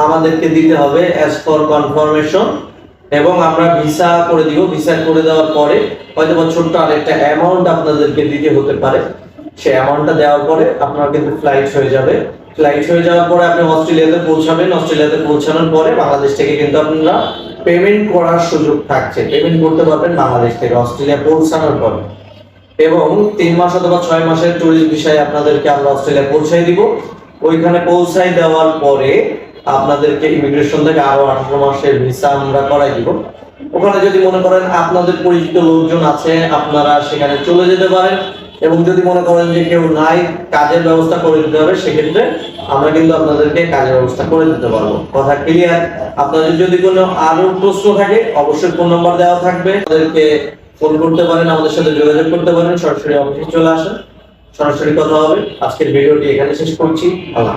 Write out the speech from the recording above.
আমাদেরকে দিতে হবে অ্যাজ ফর কনফার্মেশন, এবং আমরা ভিসা করে দিব। ভিসা করে দেওয়ার পরে হয়তো ছোট্ট আরেকটা অ্যামাউন্ট আপনাদেরকে দিতে হতে পারে। সেই অ্যামাউন্টটা দেওয়ার পরে আপনার কিন্তু ফ্লাইট হয়ে যাবে। ফ্লাইট হয়ে যাওয়ার পরে আপনি অস্ট্রেলিয়াতে পৌঁছাবেন। অস্ট্রেলিয়াতে পৌঁছানোর পরে বাংলাদেশ থেকে কিন্তু আপনারা পেমেন্ট করার সুযোগ থাকছে। পেমেন্ট করতে পারবেন বাংলাদেশ থেকে অস্ট্রেলিয়া পৌঁছানোর পরে। এবং 3 মাস অথবা 6 মাসের ট্যুরিস্ট ভিসায় আপনাদেরকে আমরা অস্ট্রেলিয়া পৌঁছাই দিব। ওইখানে পৌঁছাই দেওয়ার পরে আপনাদেরকে ইমিগ্রেশন থেকে আরো 18 মাসের ভিসা আমরা করাই দিব। ওখানে যদি মনে করেন আপনাদের পরিচিত লোকজন আছে, আপনারা সেখানে চলে যেতে পারেন। এবং যদি মনে করেন যে কেউ নাই, কাজের ব্যবস্থা করে দিতে হবে, সেক্ষেত্রে আমরা কিন্তু আপনাদেরকে কাজের ব্যবস্থা করে দিতে পারবো। কথা ক্লিয়ার? আপনাদের যদি কোনো আরো প্রশ্ন থাকে অবশ্যই ফোন নাম্বার দেওয়া থাকবে, আমাদেরকে ফোন করতে পারেন, আমাদের সাথে যোগাযোগ করতে পারেন, সরাসরি অফিসে চলে আসেন, সরাসরি কথা হবে। আজকের ভিডিওটি এখানে শেষ করছি। আল্লাহ।